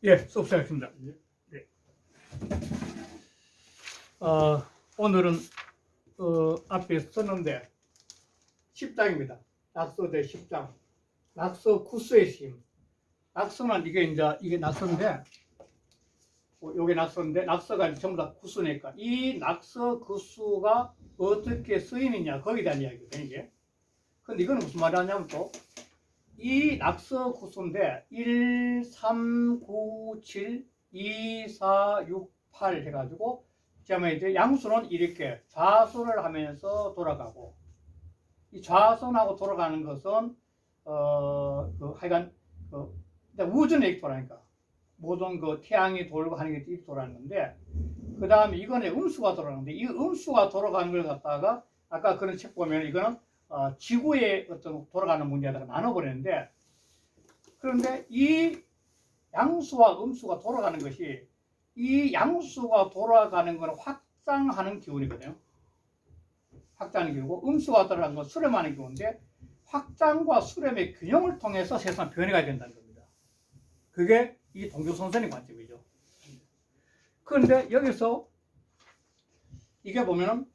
예, 수업 시작하겠습니다. 네. 오늘은 앞에 썼는데 10장입니다. 낙서 대 10장. 낙서 구수의 심. 낙서는 이게 낙서인데, 요게 낙서인데, 낙서가 전부 다 구수니까 이 낙서 구수가 어떻게 쓰이느냐 거기에 대한 이야기거든요. 이게. 근데 이거는 무슨 말이 하냐면 또 이 낙서 구수인데 1, 3, 9, 7, 2, 4, 6, 8 해가지고 그다음에 이제 양수는 이렇게 좌선을 하면서 돌아가고, 이 좌선하고 돌아가는 것은 하여간 우주는 이렇게 돌아가니까 모든 그 태양이 돌고 하는 게 이렇게 돌아가는 건데, 그 다음에 이거는 음수가 돌아가는데 이 음수가 돌아가는 걸 갖다가 아까 그런 책 보면 이거는 지구의 어떤 돌아가는 문제들을 나눠버리는데, 그런데 이 양수와 음수가 돌아가는 것이, 이 양수가 돌아가는 것은 확장하는 기운이거든요. 확장하는 기운이고, 음수가 돌아가는 건 수렴하는 기운인데, 확장과 수렴의 균형을 통해서 세상 변해가 된다는 겁니다. 그게 이 동교선생의 관점이죠. 그런데 여기서 이게 보면은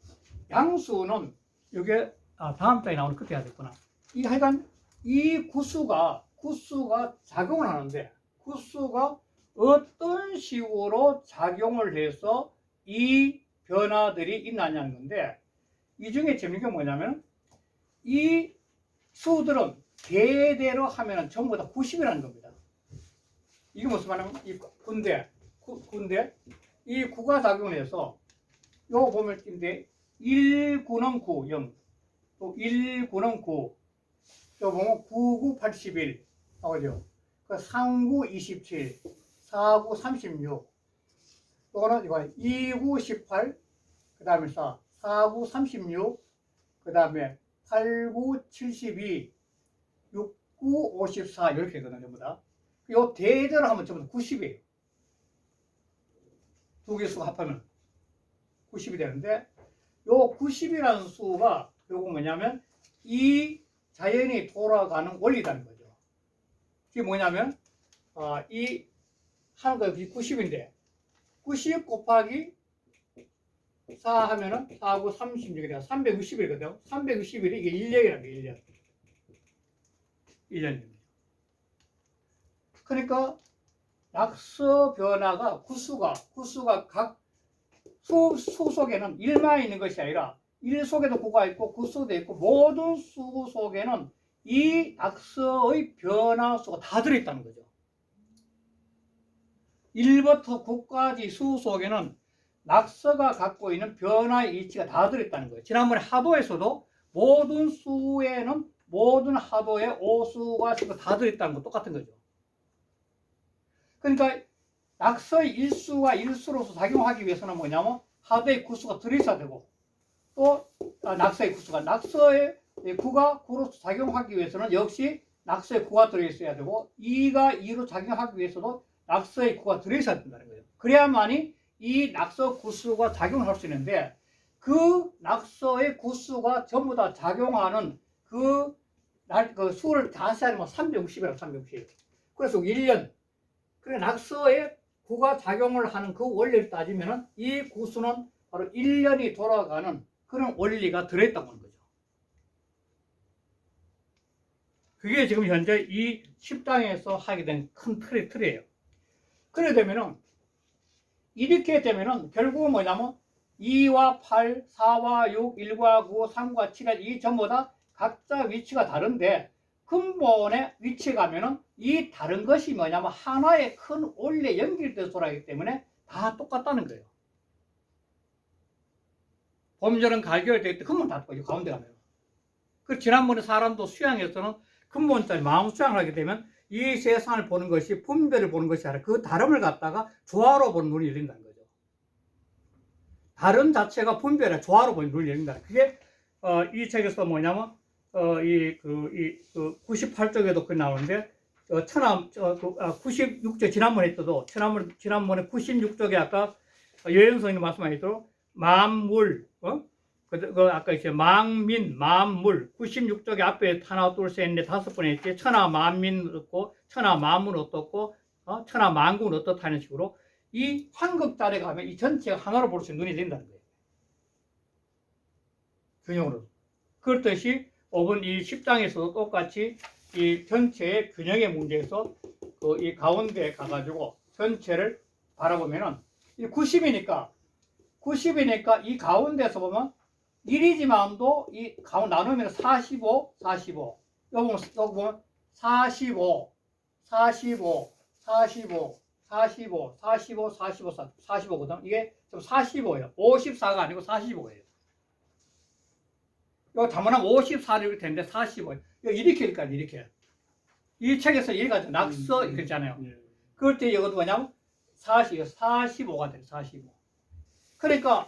양수는 이게 다음 장에 나오는 끝에 해야 되겠구나. 이 하여간 이 구수가 작용을 하는데, 구수가 어떤 식으로 작용을 해서 이 변화들이 있느냐는 건데, 이 중에 재밌는 게 뭐냐면 이 수들은 대대로 하면은 전부 다 90이라는 겁니다. 이게 무슨 말이냐면 이 군대 이 구가 작용을 해서 요거 보면 인데 1구는 9, 0, 또 1구는 9, 또 보면 99, 81 나오죠. 그 39, 27, 49, 36, 또는 이거 29, 18, 그 다음에 49, 36, 그 다음에 89, 72, 69, 54 이렇게 되거든요. 전부 다. 요 대대로 하면 전부 다 90이에요. 두 개 수가 합하면 90이 되는데, 요 90이라는 수가 요거 뭐냐면 이 자연이 돌아가는 원리라는 거죠. 그게 뭐냐면 이 하는 거 90인데 90 곱하기 4 하면은 4하고 36이라 360일이거든요. 360일이 이게 1년이라는 거예요. 1년입니다. 그러니까 낙서 변화가 구수가 각 수 속에는 1만 있는 것이 아니라 1 속에도 9가 있고 9 속에도 있고, 모든 수 속에는 이 낙서의 변화수가 다 들어있다는 거죠. 1부터 9까지 수 속에는 낙서가 갖고 있는 변화의 이치가 다 들어있다는 거예요. 지난번에 하도에서도 모든 수에는 모든 하도의 오수가 다 들어있다는 거 똑같은 거죠. 그러니까 낙서의 일수가 일수로서 작용하기 위해서는 뭐냐면 하도의 구수가 들어있어야 되고, 또 낙서의 구가 구로서 작용하기 위해서는 역시 낙서의 구가 들어있어야 되고, 2가 2로 작용하기 위해서도 낙서의 구가 들어있어야 된다는 거예요. 그래야만이 이 낙서 구수가 작용을 할 수 있는데, 그 낙서의 구수가 전부 다 작용하는 그 수를 다시 하면 360이라고 360. 그래서 1년. 그래 낙서의 구가 작용을 하는 그 원리를 따지면은 이 구수는 바로 1년이 돌아가는 그런 원리가 들어있다고 하는 거죠. 그게 지금 현재 이 10장에서 하게 된 큰 틀이에요. 그래 되면은, 이렇게 되면은 결국은 뭐냐면 2와 8, 4와 6, 1과 9, 3과 7, 이 전부 다 각자 위치가 다른데, 근본의 위치에 가면은 이 다른 것이 뭐냐면 하나의 큰 원리에 연결돼서 돌아가기 때문에 다 똑같다는 거예요. 범절은 갈결될 때 근본 다 똑같아요. 가운데 가면. 그 지난번에 사람도 수양에서는 근본자리 마음 수양을 하게 되면 이 세상을 보는 것이 분별을 보는 것이 아니라 그 다름을 갖다가 조화로 보는 눈이 열린다는 거죠. 다른 자체가 분별에 조화로 보는 눈이 열린다. 그게 이 책에서 뭐냐면 98쪽에도 그 나오는데, 96쪽 지난번에 했어도 지난번에 96쪽에 아까 여행선생님 말씀하셨도록 만물, 아까 이제 망민, 만물, 96쪽에 앞에 하나, 둘, 셋, 넷, 5번 했지. 천하 만민 얻고, 천하 만물 얻었고, 천하 만국은 어떻다 하는 식으로 이 환극달에 가면 이 전체가 하나로 볼 수 있는 눈이 된다는 거예요. 균형으로. 그렇듯이 5번 이 10장에서도 똑같이 이 전체의 균형의 문제에서 이 가운데 가가지고 전체를 바라보면은 90이니까 이 가운데서 보면 1이지만도 이 가운데 나누면 45, 45. 여기 보면 45, 45, 45, 45, 45, 45, 45거든. 이게 좀 45예요. 54가 아니고 45예요. 이거 잘못하면 54를 이렇게 되는데 45예요. 이렇게 일까 이렇게. 이 책에서 얘가 낙서 이렇게 있잖아요. 그럴 때 이것도 뭐냐면 45가 돼요. 45. 그러니까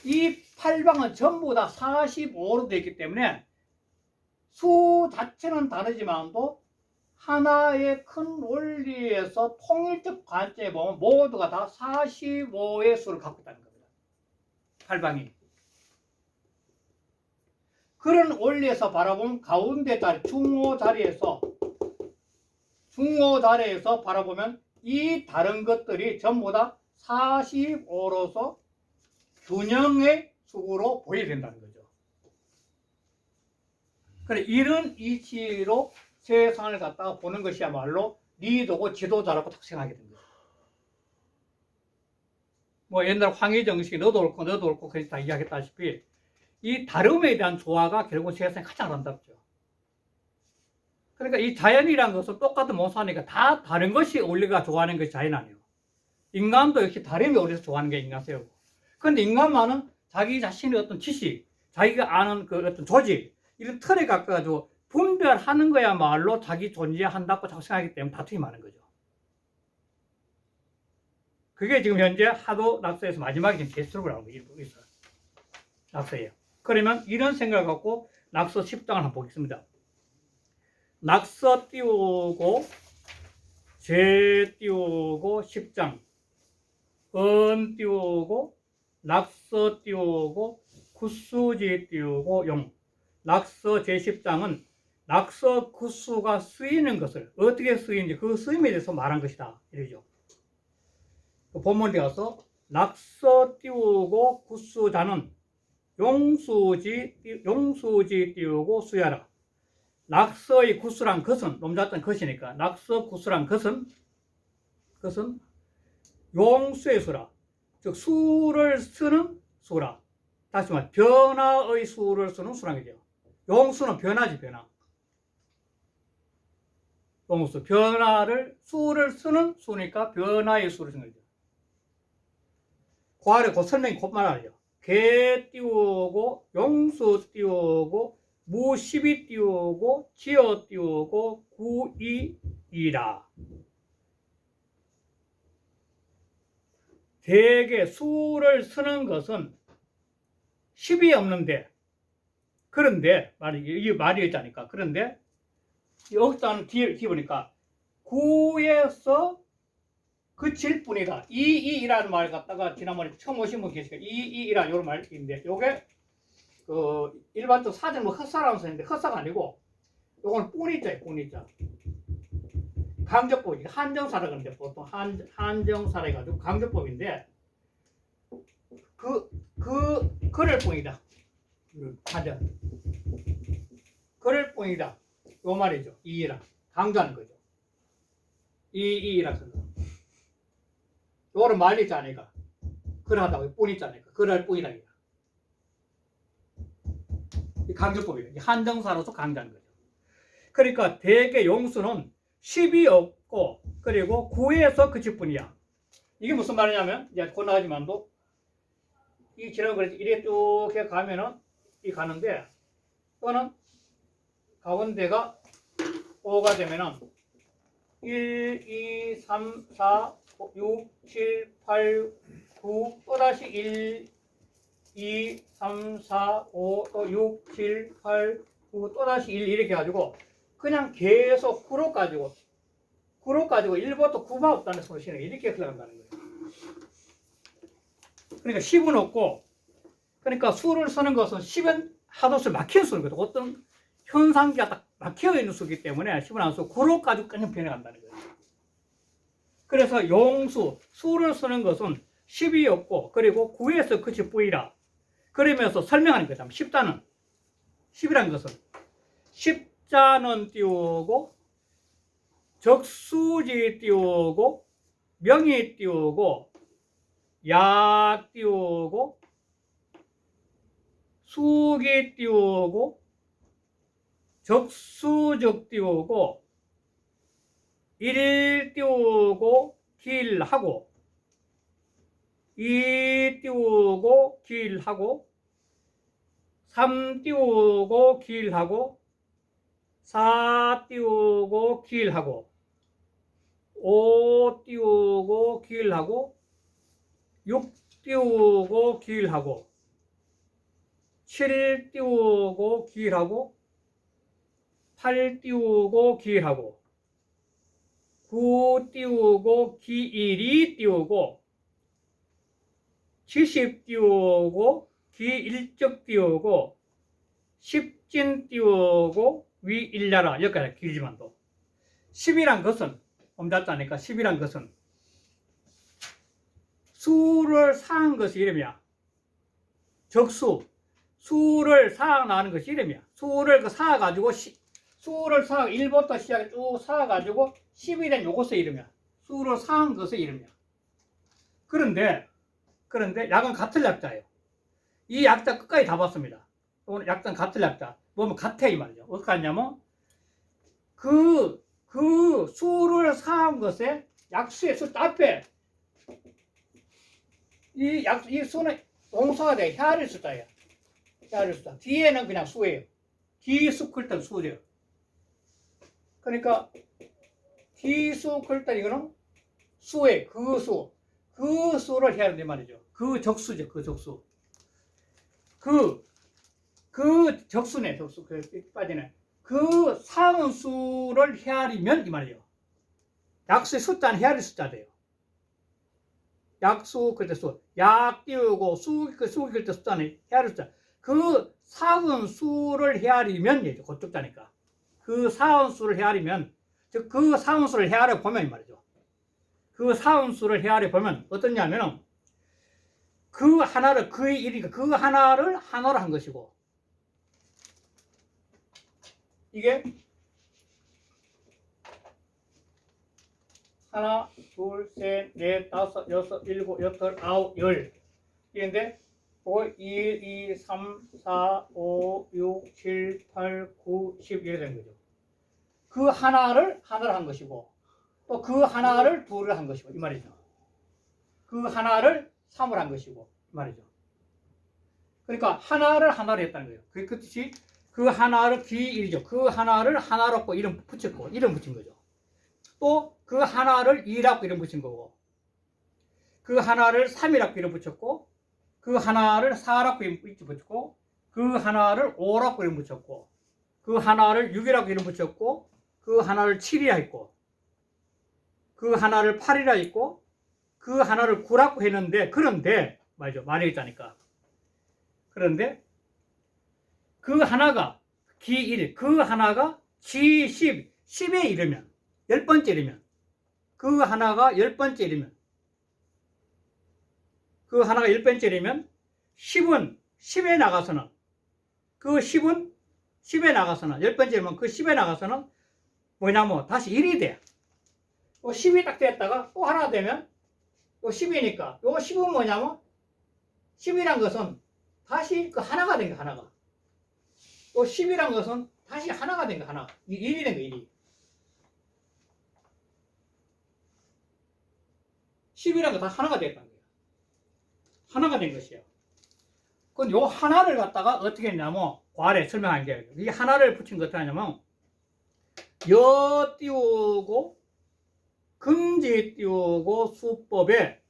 이 8방은 전부 다 45로 되어 있기 때문에 수 자체는 다르지만도 하나의 큰 원리에서 통일적 관점에 보면 모두가 다 45의 수를 갖고 있다는 겁니다. 8방이. 그런 원리에서 바라보면 가운데 자리, 중호 자리에서 바라보면 이 다른 것들이 전부 다 45로서 균형의 축으로 보여야 된다는 거죠. 그래, 이런 이치로 세상을 갖다가 보는 것이야말로 리더고 지도자라고 딱 생각하게 된 거죠. 뭐 옛날 황희정식이 너도 옳고 그래서 다 이야기했다시피 이 다름에 대한 조화가 결국 세상에 가장 아름답죠. 그러니까 이 자연이라는 것은 똑같은 모사니까 다 다른 것이 우리가 좋아하는 것이 자연 아니에요. 인간도 역시 다름이 어디서 좋아하는 게 인간세요. 그런데 인간만은 자기 자신의 어떤 지식, 자기가 아는 그 어떤 조직, 이런 틀에 가까워서 분별하는 거야말로 자기 존재한다고 자꾸 생각하기 때문에 다툼이 많은 거죠. 그게 지금 현재 하도 낙서에서 마지막에 지금 개수록을 하고 있어요. 낙서예요. 그러면 이런 생각을 갖고 낙서 10장을 한번 보겠습니다. 낙서 띄우고 재 띄우고 10장 은 띄우고 낙서 띄우고 구수지 띄우고 용. 낙서 제10장은 낙서 구수가 쓰이는 것을 어떻게 쓰이는지 그 쓰임에 대해서 말한 것이다. 이러죠. 본문에 가서 낙서 띄우고 구수자는 용수지 띄우고 수야라. 낙서의 구수란 것은 놈잡던 것이니까 낙서 구수란 것은 용수의 수라. 즉 수를 쓰는 수라. 다시 말해 변화의 수를 쓰는 수란 거죠. 용수는 변화지 변화. 용수 수를 쓰는 수니까 변화의 수를 쓰는 거죠. 그 아래 그 설명이 곧 말하죠. 개 띄우고 용수 띄우고 무십이 띄우고 지어 띄우고 구이이라. 대개 수를 쓰는 것은 10이 없는데 그런데 이게 말이 있다니까. 그런데 여기서 뒤에 보니까 9에서 그칠 뿐이다. 이라는 말 갖다가 지난번에 처음 오신 분 계시니까 이라는 이런 말인데 요게 일반적으로 사전 헛사라고 쓰는데 헛사가 아니고 요건 뿐이자 강조법이 한정사라 그러는데 보통 한정사라 해가지고 강조법인데 그럴 뿐이다. 한정 그럴 뿐이다. 요 말이죠. 이라 강조하는 거죠. 이라 그러. 요거는 말리지 않으니까 그러하다고 뿐이지 않으니까 그럴 뿐이다. 이 강조법이에요. 한정사로서 강조하는 거죠. 그러니까 대개 용수는 10이 없고 그리고 9에서 그칠 뿐이야. 이게 무슨 말이냐면 이제 곧 나가지만도 이 지나고 그래서 이래 쭉 가면은 이 가는데 또는 가운데가 5가 되면은 1, 2, 3, 4, 6, 7, 8, 9 또다시 1, 2, 3, 4, 5, 또 6, 7, 8, 9 또다시 1 이렇게 가지고 그냥 계속 9로 가지고 1부터 9만 없다는 소리는 이렇게 흘러간다는 거예요. 그러니까 10은 없고 그러니까 수를 쓰는 것은 10은 하도수를 막힌 수는 거죠. 어떤 현상기가 딱 막혀 있는 수이기 때문에 10은 안 쓰고 9로 가지고 그냥 변해간다는 거예요. 그래서 용수, 수를 쓰는 것은 10이 없고, 그리고 9에서 끝이 뿌이라. 그러면서 설명하는 거다. 10자는, 10이라는 것은, 십자는 띄우고, 적수지 띄우고, 명이 띄우고, 약 띄우고, 수기 띄우고, 적수적 띄우고, 일 띄우고, 길하고, 이 띄우고, 길하고, 삼 띄우고, 길하고, 사 띄우고, 길하고, 오 띄우고, 길하고, 6 띄우고, 길하고, 7 띄우고, 길하고, 8 띄우고, 길하고, 9 띄우고, 기1이 띄우고, 70 띄우고, 기1적 띄우고, 10진 띄우고, 위1야라. 여기까지 길지만도. 10이란 것은, 엄닫자니까 10이란 것은, 수를 사한 것이 이름이야. 적수. 수를 사나가는 것이 이름이야. 수를 사가지고, 수를 1부터 시작해 쭉 사가지고 10이 된 요것의 이름이야. 수를 사한 것의 이름이야. 그런데 약은 같은 약자예요. 이 약자 끝까지 다 봤습니다. 오늘 약자는 같은 약자. 뭐면 같아 이 말이죠. 어떻게 하냐면 그 수를 사한 것에 약수의 수 앞에 이 수는 동사가 돼. 헤아릴 숫자예요. 헤아릴 숫자. 뒤에는 그냥 수예요. 기수 클 수예요. 그러니까 기수 클 이거는 수의 그 수를 헤아린단 말이죠. 그 적수죠. 그 적수. 그 적수네. 적수. 빠지네. 그 상수를 헤아리면 이 말이에요. 약수의 숫자는 헤아릴 숫자 돼요. 약수 그때 수, 약 띄우고 수 그때 숫자는 헤아릴 숫자. 그 상은 수를 헤아리면 이제 그쪽 자니까. 그 상수를 헤아리면 즉 그 상수를 헤아려 보면 이 말이죠. 그 상수를 헤아려 보면 어떠냐면은 그 하나를 그의 일이니까 그 하나를 하나로 한 것이고 이게 하나, 둘, 셋, 넷, 다섯, 여섯, 일곱, 여덟, 아홉, 열. 이건데, 1, 2, 3, 4, 5, 6, 7, 8, 9, 10 이렇게 된 거죠. 그 하나를 한 것이고, 또 그 하나를 둘을 한 것이고, 이 말이죠. 그 하나를 3을 한 것이고, 이 말이죠. 그러니까 하나를 하나로 했다는 거예요. 그 뜻이 그 하나를 기1이죠. 그 하나를 하나로 이름 붙였고, 이름 붙인 거죠. 또 그 하나를 2라고 이름 붙인 거고 그 하나를 3이라고 이름 붙였고 그 하나를 4라고 이름 붙였고 그 하나를 5라고 이름 붙였고 그 하나를 6이라고 이름 붙였고 그 하나를 7이라 했고 그 하나를 8이라 했고 그 하나를 9라고 했는데 그런데 말이죠. 많이 했다니까. 그런데 그 하나가 기1 그 하나가 G10 10에 이르면 10번째 이르면 그 하나가 10번째이면 그 하나가 10번째이면 10은 10에 나가서는 그 10은 10에 나가서는 10번째면 그 10에 나가서는 뭐냐면 다시 1이 돼. 10이 딱 됐다가 또 하나 되면 10이니까 요 10은 뭐냐면 10이란 것은 다시 그 하나가 된 거 하나가. 또 10이란 것은 다시 하나가 된 거 하나. 1이 된 거 1이. 10이라는 거 다 하나가 됐다는 거예요. 하나가 된 것이에요. 그럼 요 하나를 갖다가 어떻게 했냐면, 괄에 설명한 게, 이 하나를 붙인 거 어떻게 하냐면, 여 띄우고, 금지 띄우고, 수법에,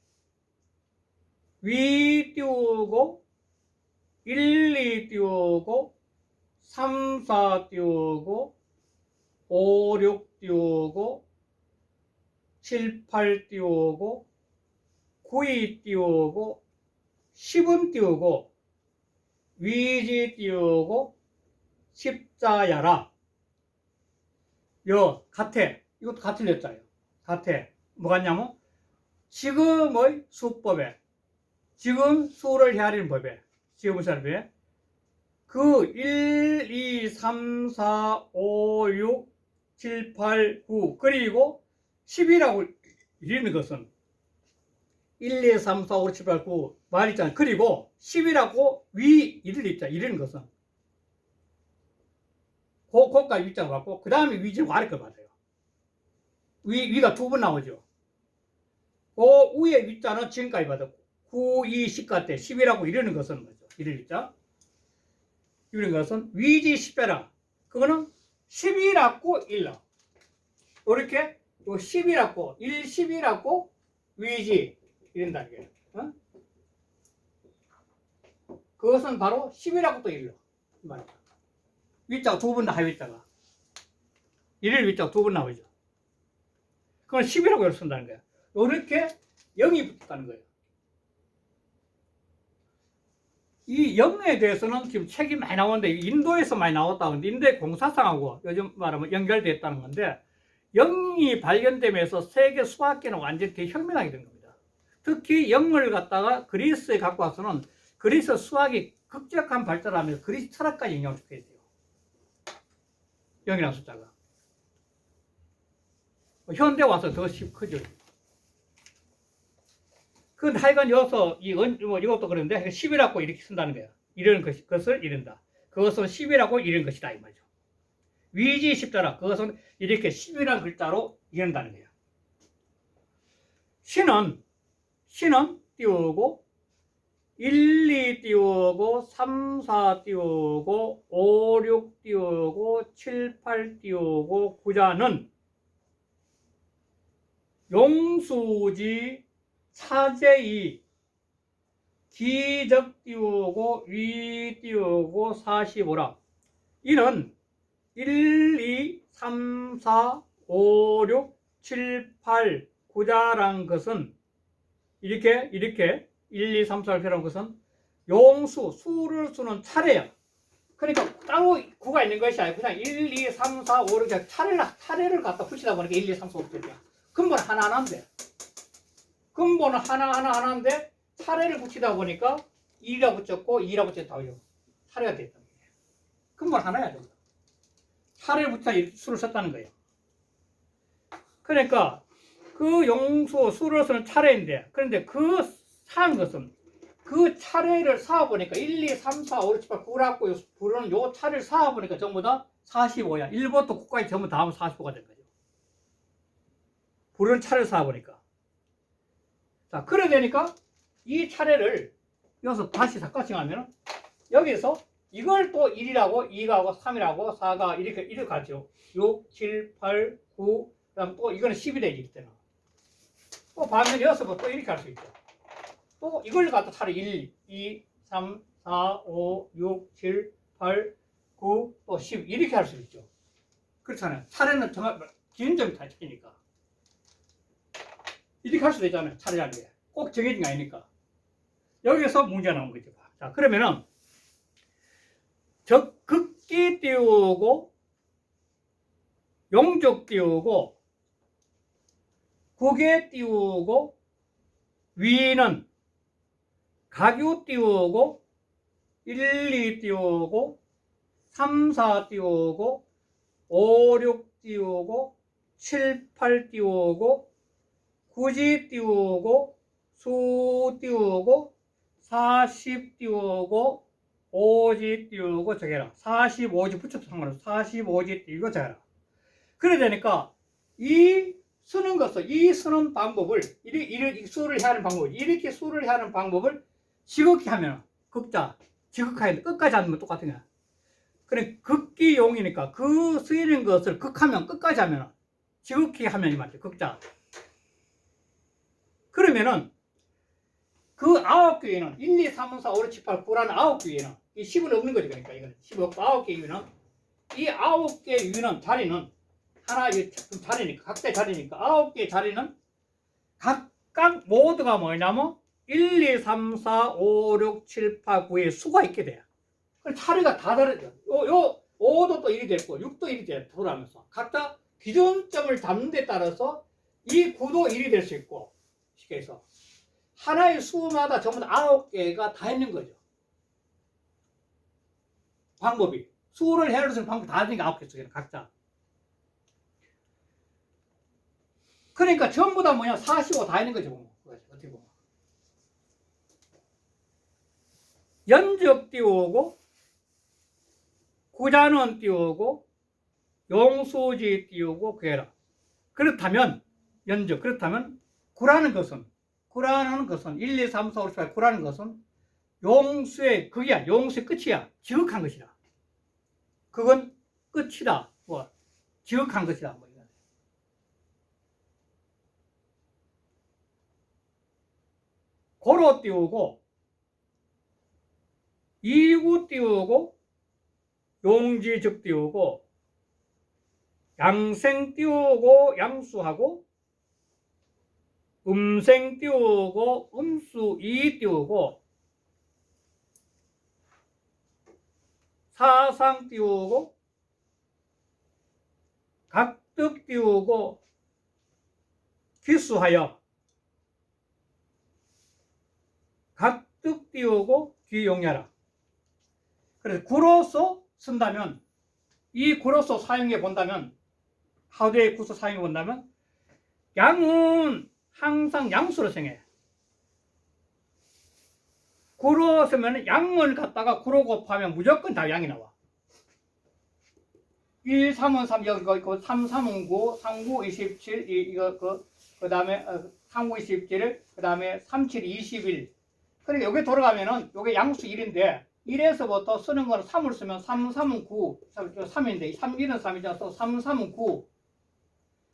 위 띄우고, 1, 2 띄우고, 3, 4 띄우고, 5, 6 띄우고, 7, 8 띄우고, 9이 띄우고 10은 띄우고 위지 띄우고 십자야라. 여 같아. 이것도 같은 여자예요. 같아. 뭐가 있냐면 지금의 수법에 지금 수를 헤아리는 법에 지금의 수법에 그 1, 2, 3, 4, 5, 6, 7, 8, 9 그리고 10이라고 이르는 것은 1, 2, 3, 4, 5, 6, 7, 8, 9 말 있잖아요. 그리고 10이라고 위 이를 있자. 이르는 것은 고가위 위자가 받고 그 다음에 위는 아래 걸 받아요. 위가 두 번 나오죠. 그 위에 위자는 지금까지 받았고 9, 2, 10 같아 10이라고 이르는 것은 뭐죠? 이를 있자. 이런 것은 위지 10배라. 그거는 10이라고 일러. 이렇게 10이라고 1, 10이라고 위지 이런다는 거예요. 어? 그것은 바로 10이라고 또 일러. 위자가 두 번 나와요. 위자가. 이를 위자가 두 번 나오죠. 그건 10이라고 쓴다는 거예요. 이렇게 0이 붙었다는 거예요. 이 0에 대해서는 지금 책이 많이 나오는데 인도에서 많이 나왔다고 하는데 인도의 공사상하고 요즘 말하면 연결되었다는 건데 0이 발견되면서 세계 수학계는 완전히 대혁명하게 된 겁니다. 특히 0을 갖다가 그리스에 갖고 와서는 그리스 수학이 급격한 발달하면서 그리스 철학까지 영향을 주게 돼요. 0이라는 숫자가. 현대 와서 더 크죠. 그건 하여간 여기서 이것도 그런데 10이라고 이렇게 쓴다는 거예요. 이런 것을 이른다. 그것은 10이라고 이른 것이다 이 말이죠. 위지 10자라 그것은 이렇게 10이라는 글자로 이른다는 거예요. 신은 띄우고 1, 2 띄우고 3, 4 띄우고 5, 6 띄우고 7, 8 띄우고 구자는 용수지 차제이 기적 띄우고 위 띄우고 45라. 이는 1, 2, 3, 4, 5, 6, 7, 8 구자란 것은 이렇게 1, 2, 3, 4라는 것은 용수, 수를 수는 차례야. 그러니까 따로 구가 있는 것이 아니고 그냥 1, 2, 3, 4, 5, 6 차례를 갖다 붙이다 보니까 1, 2, 3, 4, 5, 6 이야. 근본 하나하나인데 근본은 하나하나인데 차례를 붙이다 보니까 1이라 붙였고 2라 붙였다 고요. 차례가 됐다. 근본 하나야 됩니다. 차례를 붙여 수를 썼다는 거예요. 그러니까 그 용수 수를 쓰는 차례인데 그런데 그 사는 것은 그 차례를 쌓아보니까 1, 2, 3, 4, 5, 6, 7, 8, 9라고 부르는 요 차례를 쌓아보니까 전부 다 45야. 1부터 9까지 전부 다 하면 45가 된 거죠. 부르는 차례를 쌓아보니까. 자, 그래 되니까 이 차례를 여기서 다시 삭감하면 여기서 이걸 또 1이라고 2가 3이라고 4가 이렇게 가죠. 6, 7, 8, 9 그다음 또 이거는 10이 되지 그때는. 또 반면에 6번 또 이렇게 할 수 있죠. 또 이걸 갖다 차례 1, 2, 3, 4, 5, 6, 7, 8, 9, 또 10 이렇게 할 수 있죠. 그렇잖아요. 차례는 정말 기준점이 다 찍히니까. 이렇게 할 수도 있잖아요. 차례라는 게. 꼭 정해진 게 아니니까. 여기서 문제가 나온 거죠. 자, 그러면은, 극기 띄우고, 용족 띄우고, 국에 띄우고, 위는 가교 띄우고, 1, 2 띄우고, 3, 4 띄우고, 5, 6 띄우고, 7, 8 띄우고, 구지 띄우고 수 띄우고 40 띄우고 5지 띄우고 저게라 45지 붙여도 상관없어. 45지 띄우고 저게라. 그래 되니까 이 쓰는 것을 이 쓰는 방법을 이 수를 하는 방법 이렇게 수를 하는 방법을 지극히 하면 극자 지극하게 끝까지 하면 똑같은 거야. 그래 극기용이니까 그 쓰이는 것을 극하면 끝까지 하면 지극히 하면 이 말이야. 극자. 그러면은 그 9개에는 1, 2, 3, 4, 5, 6, 7, 8, 9라는 9개에는 이 10은 없는 거죠. 그러니까 이거는 10 없고 9개 유는 이 9개 유는 자리는 하나 자리니까 각자의 자리니까 9개 자리는 각각 모두가 뭐냐면 1, 2, 3, 4, 5, 6, 7, 8, 9의 수가 있게 돼요. 그럼 차례가 다 다르죠. 요 5도 또 1이 됐고 6도 1이 됐고 돌아가면서 각자 기준점을 잡는 데 따라서 이 구도 1이 될 수 있고, 쉽게 해서 하나의 수마다 전부 다 9개가 다 있는 거죠. 방법이. 수를 헤아릴 수 있는 방법이 다 있는 게 9개 속에는 각자. 그러니까 전부 다 뭐냐? 45 다 있는 거죠. 어떻게 보면. 연적 띄우고, 구자는 띄우고, 용수지 띄우고, 그해라. 그렇다면, 연적, 그렇다면, 구라는 것은 1, 2, 3, 4, 5, 6, 7, 9라는 것은 용수의 극이야. 용수의 끝이야. 지극한 것이다. 그건 끝이다. 뭐, 지극한 것이다. 뭐, 고로 띄우고, 이구 띄우고, 용지즉 띄우고, 양생 띄우고, 양수하고, 음생 띄우고, 음수 이 띄우고, 사상 띄우고, 각득 띄우고, 기수하여, 각득 띄우고, 귀용하라. 그래서 구로서 쓴다면, 이 구로서 사용해 본다면, 하우대의 구수 사용해 본다면, 양은 항상 양수로 생해. 구로 쓰면 양을 갖다가 구로 곱하면 무조건 다 양이 나와. 1, 3은 3, 여기 있고, 3, 3은 9, 3, 9, 27, 그 다음에 3, 9, 27, 그 다음에 3, 7, 21. 그러니까 여기 돌아가면은, 요게 양수 1인데, 1에서부터 쓰는 거는 3을 쓰면 3, 3은 9, 3인데, 3, 1은 3이잖아. 3, 3은 9.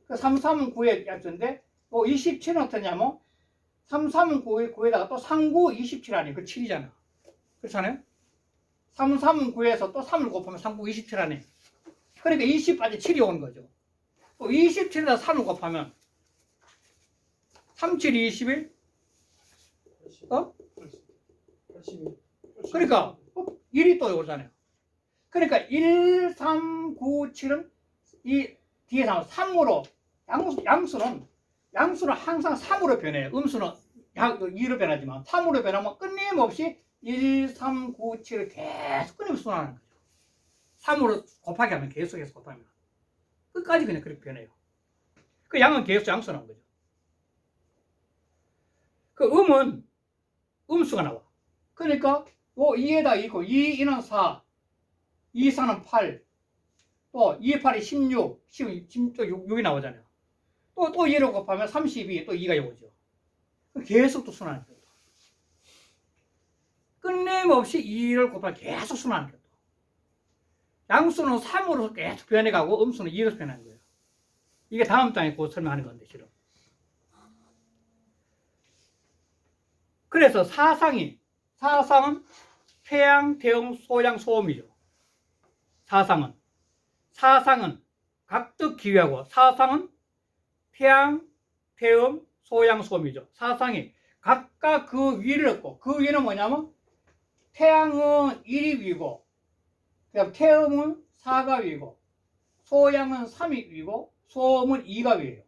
그 3, 3은 9의 약수인데, 27은 어떠냐면, 3, 3은 9에다가 또 3, 9, 27 아니에요. 그 7이잖아. 그렇잖아요? 3, 3은 9에서 또 3을 곱하면 3, 9, 27 아니에요. 그러니까 20 빠지 7이 오는 거죠. 또 27에다 3을 곱하면 3, 7, 21? 어? 82. 그러니까 1이 또 오잖아요. 그러니까 1, 3, 9, 7은 이 뒤에 나온 3으로 양수는 항상 3으로 변해요. 음수는 2로 변하지만 3으로 변하면 끊임없이 1, 3, 9, 7을 계속 끊임없이 순환하는 거죠. 3으로 곱하기 하면 계속해서 곱하면 끝까지 그냥 그렇게 변해요. 그 양은 계속 양수나는 거죠. 그 음은 음수가 나와. 그러니까 요 2에다 2고 2, 2는 4, 2, 4는 8, 또 2, 8이 16, 6이 나오잖아요. 또 2로 곱하면 32, 또 2가 오죠. 계속 또 순환하는 거죠. 끊임없이 2를 곱하면 계속 순환하는 거죠. 양수는 3으로 계속 변해가고 음수는 2로 변하는 거예요. 이게 다음 장에 곧 설명하는 건데, 실은. 그래서 사상은 태양, 태음, 소양, 소음이죠. 사상은 각득 기회하고 사상은 태양, 태음, 소양, 소음이죠. 사상이 각각 그 위를 얻고 그 위는 뭐냐면 태양은 1이 위고 태음은 4가 위고 소양은 3이 위고 소음은 2가 위예요.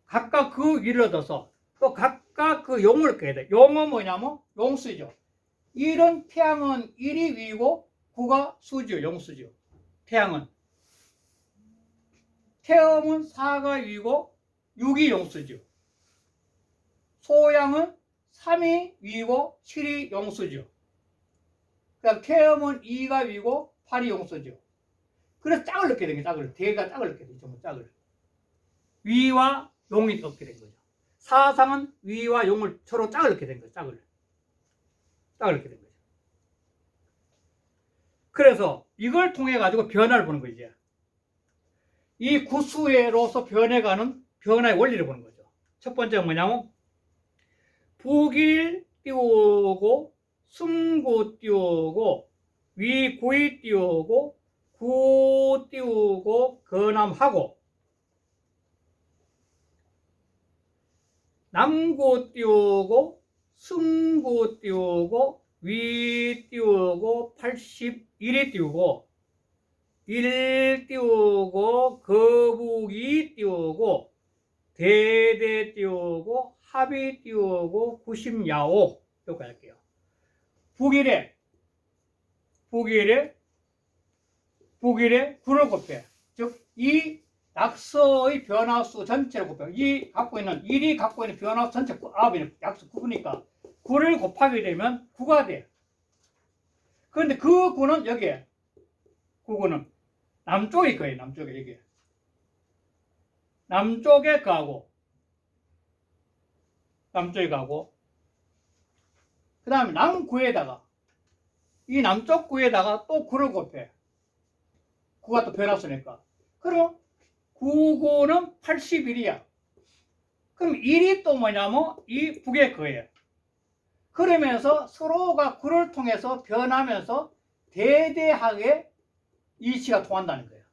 각각 그 위를 얻어서 또 각각 그 용을 얻게 돼. 용은 뭐냐면 용수죠. 1은 태양은 1이 위고 9가 수죠. 용수죠. 태양은 태음은 4가 위고 6이 용수죠. 소양은 3이 위고 7이 용수죠. 그다음 태음은 2가 위고 8이 용수죠. 그래서 짝을 넣게 된 거예요. 대가 짝을 넣게 되죠. 짝을. 위와 용이 얻게 된 거죠. 사상은 위와 용을 서로 짝을 넣게 된 거예요. 짝을 넣게 된 거죠. 그래서 이걸 통해 가지고 변화를 보는 거죠. 이제. 이 구수회로서 변해가는 변화의 원리를 보는 거죠. 첫 번째가 뭐냐면 북일 띄우고 승구 띄우고 위구이 띄우고 구 띄우고 거남하고 남구 띄우고 승구 띄우고 위 띄우고 81이 띄우고 1 띄우고 거북이 띄우고 대대 띄우고 합이 띄우고 90야오 이렇게 할게요. 북일에 9를 곱해. 즉 이 낙서의 변화수 전체를 곱해. 이 갖고 있는 1이 갖고 있는 변화수 전체 합이 약수 9니까 9를 곱하게 되면 9가 돼. 그런데 그 9는 여기에 9는 남쪽에 거예요. 남쪽에 이게 남쪽에 가고 그 다음에 남구에다가 이 남쪽 구에다가 또 9를 곱해. 9가 또 변화수니까. 그럼 99는 81이야. 그럼 1이 또 뭐냐면 이 북의 거예요. 그러면서 서로가 9를 통해서 변하면서 대대하게 이치가 통한다는 거예요.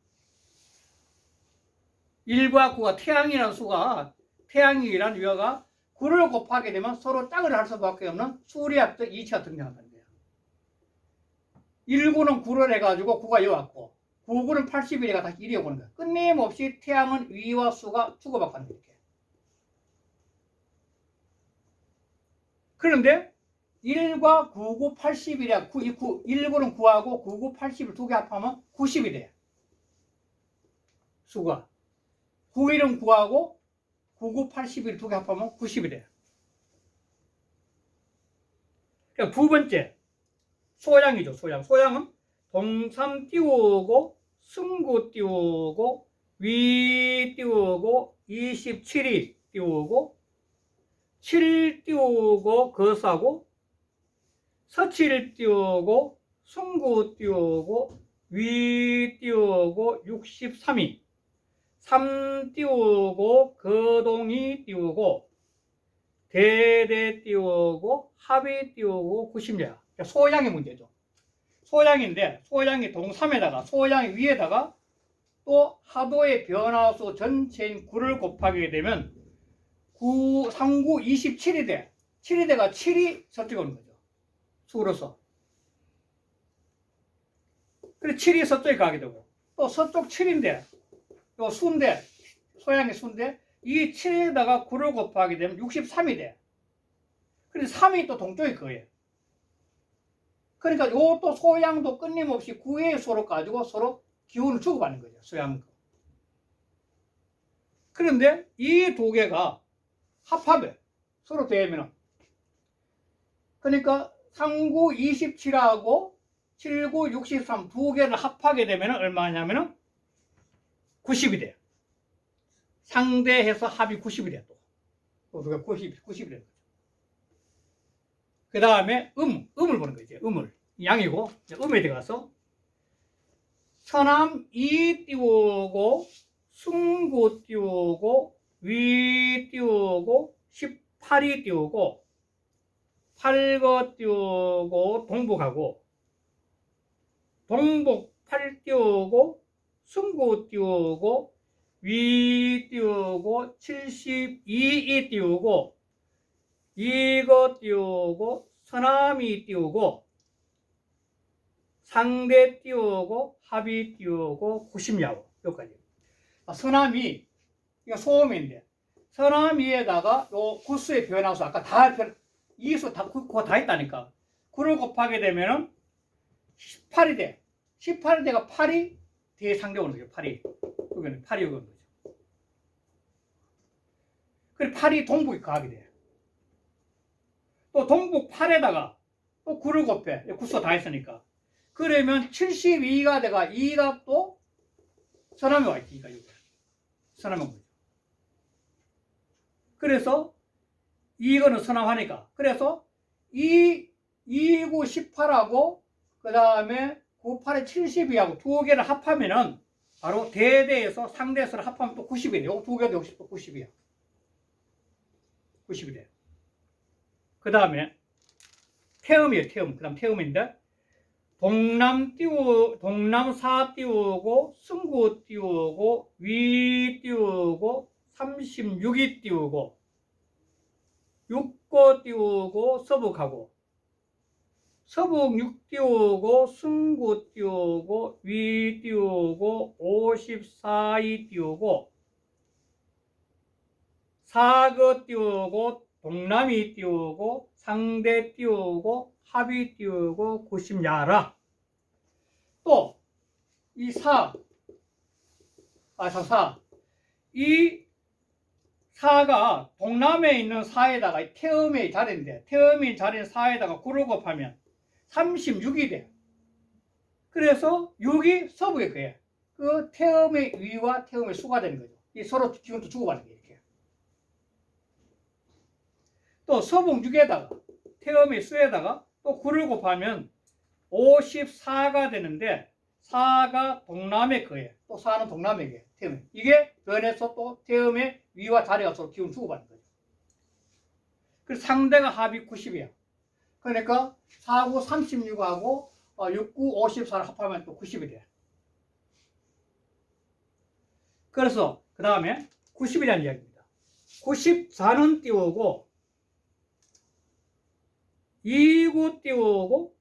1과 9가 태양이라는 수가 태양이라는 위화가 9를 곱하게 되면 서로 짝을 할 수밖에 없는 수리학적 이치가 등장한다는 거예요. 19는 9를 해가지고 9가 여기 왔고 99는 81이가 다시 1이 오는 거예요. 끊임없이 태양은 위와 수가 주고받고 하는 거예요. 그런데 1과 99, 81이야. 19는 9하고 99, 80을 두 개 합하면 90이 돼. 수가. 91은 9하고 99, 81을 두 개 합하면 90이 돼. 그러니까 두 번째, 소양이죠. 소양은 동삼 띄우고 승구 띄우고 위 띄우고 27이 띄우고 7 띄우고 거사고 서칠 띄우고 승구 띄우고 위 띄우고 63이 3 띄우고 거동이 띄우고 대대 띄우고 합이 띄우고 90냐. 소양의 문제죠. 소양인데 소양이 동삼에다가 소양이 위에다가 또 하도의 변화수 전체인 9를 곱하게 되면 9, 39, 27이 돼. 7이 돼가 7이 서쪽에 오는 거죠. 수로서. 그래 7이 서쪽에 가게 되고 또 서쪽 7인데 또 수인데 소양의 수인데 이 7에다가 9를 곱하게 되면 63이 돼. 그래서 3이 또 동쪽에 거예요. 그러니까 요것도 소양도 끊임없이 9의 수로 가지고 서로 기운을 주고받는 거죠. 소양. 그런데 이 두 개가 합합해. 서로 대면은. 그러니까 39, 27하고 79, 63 두 개를 합하게 되면 얼마냐면은 90이 돼. 상대해서 합이 90이 돼. 또 누가 90이 돼. 그 다음에 음을 보는 거지. 음을. 양이고, 음에 들어가서 서남 2 띄우고, 승구 띄우고, 위 띄우고, 18이 띄우고, 8거 띄우고, 동북하고, 동북 8 띄우고, 승구 띄우고, 위 띄우고, 72이 띄우고, 이거 띄우고 서남이 띄우고 상대 띄우고 합이 띄우고 90야오 여기까지. 서남이 이거 소음인데 서남이에다가 요 구수의 변화수 아까 이수 다 있다니까 9를 곱하게 되면은 18이 돼. 18이 돼가 8이 뒤에 상대 오는 거죠. 8이 여기는 8이 오는 거죠. 그래 8이 동북에 가게 돼. 또 동북 8에다가 또 9를 곱해. 구수가 다 했으니까. 그러면 72가 돼가 2가 또 서남에 와 있지. 2가 여기. 서남에 온 거죠. 그래서 이거는 서남하니까. 그래서 2, 9, 18하고 그 다음에 9, 8에 72하고 두 개를 합하면은 바로 대대에서 상대에서 합하면 또 90이 돼요. 두 개도 역시 또 90이야. 90이 돼. 그 다음에 태음이에요. 태음. 그 다음 태음인데 동남 4 띄우고 승구 띄우고 위 띄우고 36이 띄우고 6거 띄우고 서북하고 서북 6 띄우고 승구 띄우고 위 띄우고 54이 띄우고 사거 띄우고 동남이 띄우고 상대 띄우고 합이 띄우고 90야라. 또 이 이 사가 동남에 있는 사에다가 태음의 자리인데 태음의 자리인 사에다가 9를 곱하면 36이 돼. 그래서 6이 서부의 거예요. 그 태음의 위와 태음의 수가 되는 거죠. 이 서로 기운도 주고받는 게 이렇게. 또 서북 6에다가 태음의 수에다가 또 9를 곱하면 54가 되는데 4가 동남의 거예요. 또 4는 동남의 거예요. 태음. 이게 변해서 또 태음의 위와 자리가 서로 기운 주고받는 거죠. 그래서 상대가 합이 90이야. 그러니까 4, 9, 36하고 6, 9, 54를 합하면 또 90이 돼. 그래서 그 다음에 90이라는 이야기입니다. 94는 띄우고 29 띄우고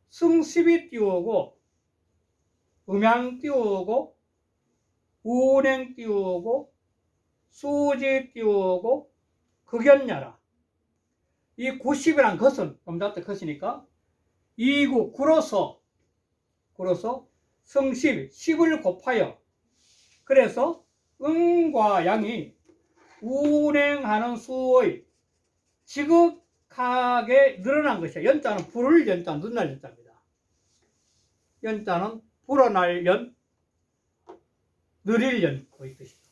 승12 띄우고 음양 띄우고 운행 띄우고 수지 띄우고 극연야라. 이 90이란 것은 음자때 것이니까 29 9로서 승10 10을 곱하여 그래서 음과 양이 운행하는 수의 지극하게 늘어난 것이야. 연자는 불을 연자, 눈날 연자입니다. 연자는 불어날 연, 느릴 연, 거의 뜻이죠.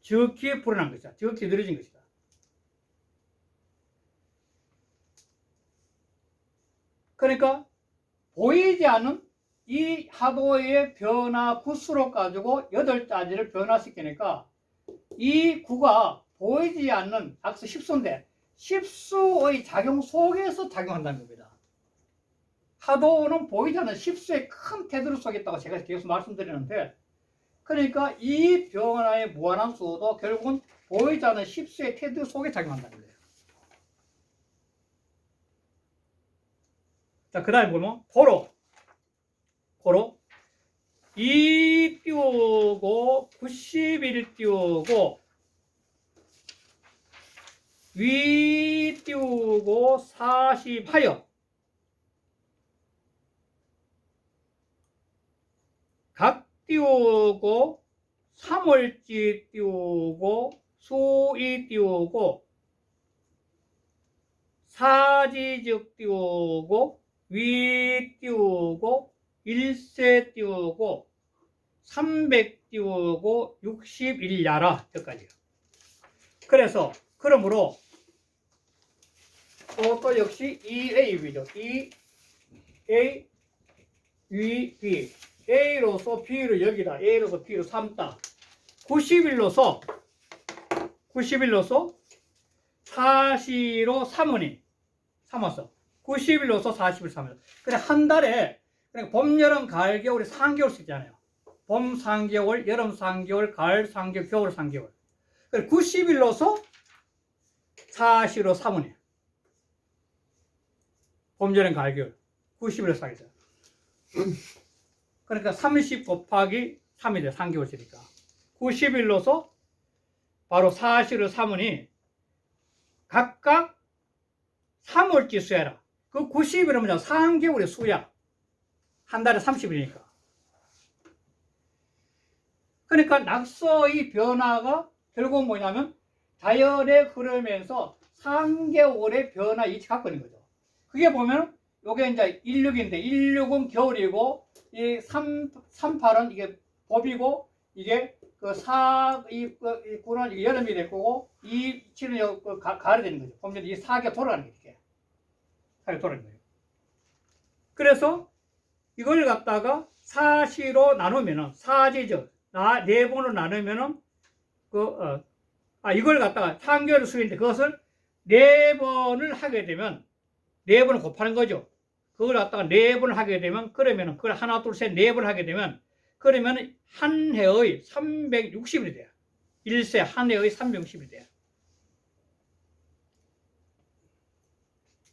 지극히 불어난 것이다. 지극히 느려진 것이다. 그러니까 보이지 않는 이 하도의 변화 구수로 가지고 8자리를 변화시키니까 이 구가 보이지 않는 악수 10수인데 10수의 작용 속에서 작용한다는 겁니다. 하도는 보이지 않는 10수의 큰 테두리 속에 있다고 제가 계속 말씀드리는데 그러니까 이 변화의 무한한 수도 결국은 보이지 않는 10수의 테두리 속에 작용한다는 거예요. 자, 그 다음에 보면 고로 2 띄우고 91 띄우고 위 띄우고 40 하여 각 띄우고 3월지 띄우고 수이 띄우고 사지즉 띄우고 위 띄우고 일세 띄우고 300 띄우고 61야라 여기까지요. 그래서 그러므로 또 역시 EAB죠. EA V B A로서 B를 여기다 A로서 B로 삼다. 91로서 40로 3원이 삼았어. 91로서 40을 삼았어. 그래 한 달에 그러니까 봄, 여름, 가을, 겨울이 3개월씩 있잖아요. 봄 3개월, 여름 3개월, 가을 3개월, 겨울 3개월. 그래 90일로서 40로 3원이에요. 봄, 여름, 가을, 겨울 90일로 사겠죠. 그러니까 30 곱하기 3이 돼. 3개월씩이니까 90일로서 바로 40로 3원이 각각 3월지 수해라. 그 90일은 3개월의 수야. 한 달에 30일이니까. 그러니까 낙서의 변화가 결국 뭐냐면 자연의 흐름에서 3개월의 변화 이치 갖고 있는 거죠. 그게 보면 요게 이제 16인데 16은 겨울이고 이 38은 이게 봄이고 이게 그 9는 여름이 될 거고 이 7은 가을이 되는 거죠. 보면 이 4개가 돌아가는 거예요. 이렇게. 4개가 돌아가는 거예요. 그래서 이걸 갖다가 4시로 나누면은 4지죠. 4번으로 나누면은 이걸 갖다가 3개월 수인데 그것을 4번을 하게 되면 4번을 곱하는 거죠. 그걸 갖다가 4번을 하게 되면 그러면은 그걸 하나 둘 셋 4번을 하게 되면 그러면 한 해의 360일이 돼요. 일세 한 해의 360일이 돼요.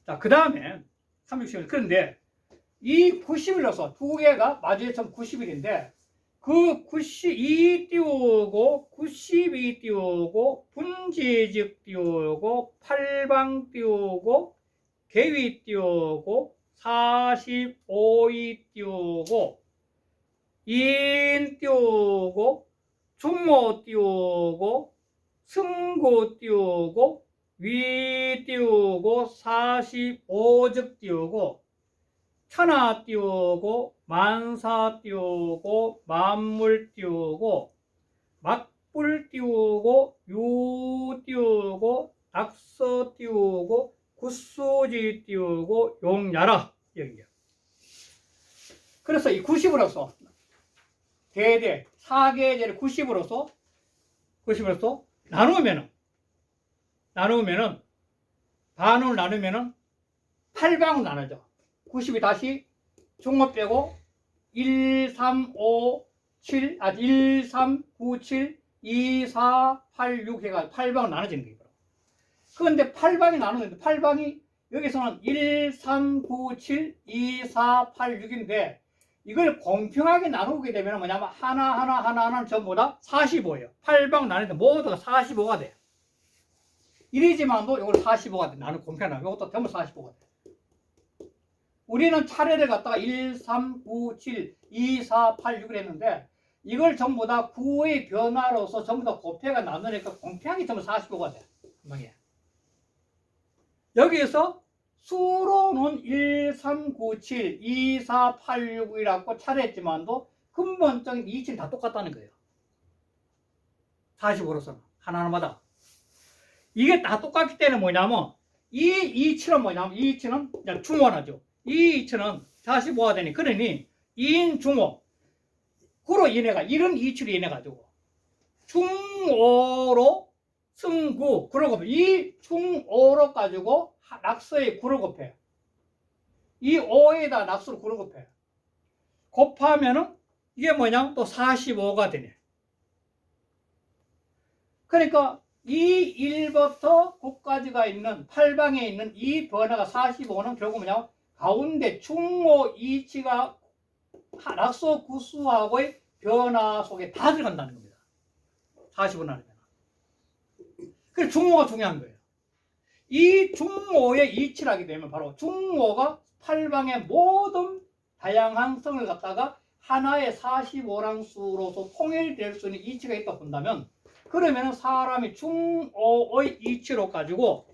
자, 그 다음에 360일. 그런데 이 90일로서 두 개가 마주해서 90일인데 그 92 띄우고 92 띄우고 분지직 띄우고 팔방 띄우고 개위 띄우고 45이 띄우고 인 띄우고 중호 띄우고 승고 띄우고 위 띄우고 45즉 띄우고 천하 띄우고 만사 띄우고 만물 띄우고 막불 띄우고 유 띄우고 낙서 띄우고 구수지 띄우고 용야라 여기요. 그래서 이 90으로서 대대 4계제를 90으로서 나누면은 반으로 나누면은 8방으로 나누죠. 90이 다시 중호 빼고 1, 3, 5, 7, 1, 3, 9, 7, 2, 4, 8, 6 해가 8방으로 나눠지는 거예요. 그런데 8방이 나누는데 8방이 여기서는 1, 3, 9, 7, 2, 4, 8, 6인데 이걸 공평하게 나누게 되면 뭐냐면 하나는 전부 다 45예요. 8방 나누는데 모두가 45가 돼요. 이러지만도 이걸 45가 돼. 나는 공평하게 이것도 전부 45가 돼. 우리는 차례를 갖다가 1, 3, 9, 7, 2, 4, 8, 6을 했는데 이걸 전부 다 9의 변화로서 전부 다 곱해가 나누니까 공평하게 전부 45가 돼. 여기에서 수로는 1, 3, 9, 7, 2, 4, 8, 6이라고 차례했지만도 근본적인 이치는 다 똑같다는 거예요. 45로서는 하나하나마다. 이게 다 똑같기 때문에 뭐냐면 이 이치는 뭐냐면 이 이치는 중원하죠. 이 이치는 45가 되니 그러니 2인 중호 구로 인해가 이런 이치로 인해 가지고 중오로 승구 구를 곱해. 이 중오로 가지고 낙서의 구를 곱해. 이 5에다 낙서를 구를 곱해. 곱하면은 이게 뭐냐 또 45가 되네. 그러니까 이 1부터 9까지가 있는 8방에 있는 이 변화가 45는 결국 뭐냐 가운데 중호 이치가 낙서 구수하고의 변화 속에 다 들어간다는 겁니다. 45는 아니면. 그래서 중호가 중요한 거예요. 이 중호의 이치를 하게 되면 바로 중호가 8방의 모든 다양한 성을 갖다가 하나의 45랑 수로서 통일될 수 있는 이치가 있다 본다면 그러면 사람이 중호의 이치로 가지고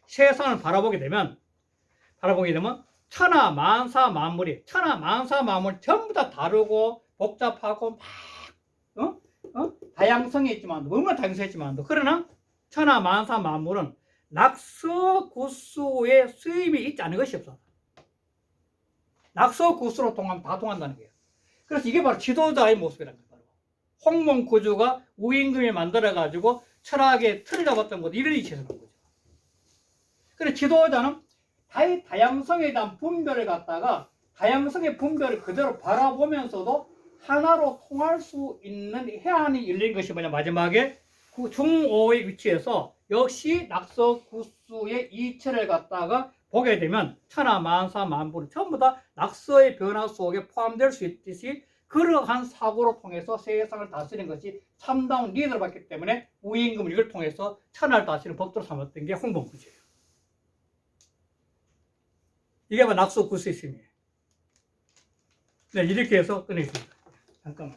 세상을 바라보게 되면 천하 만사 만물이 전부 다 다르고 복잡하고 막 다양성이 있지만 너무나 다양성이 있지만도 그러나 천하 만사 만물은 낙서 구수의 수입이 있지 않은 것이 없어. 낙서 구수로 통하면 다 통한다는 거예요. 그래서 이게 바로 지도자의 모습이라는 거예요. 홍몽구주가 우임금이 만들어가지고 철학의 틀을 잡았던 것 이런 이치에서 나온 거죠. 그래서 지도자는 다양성에 대한 분별을 갖다가 다양성의 분별을 그대로 바라보면서도 하나로 통할 수 있는 해안이 열린 것이 뭐냐 마지막에 그 중오의 위치에서 역시 낙서 구수의 이치를 갖다가 보게 되면 천하 만사 만물은 전부 다 낙서의 변화 속에 포함될 수 있듯이 그러한 사고로 통해서 세상을 다스리는 것이 참다운 리더를 받기 때문에 우임금은 이걸 통해서 천하를 다스리는 법도로 삼았던 게 홍범구주예요. 이게 바로 낙서 구수의 힘이에요. 네, 이렇게 해서 끝내겠습니다. 잠깐만.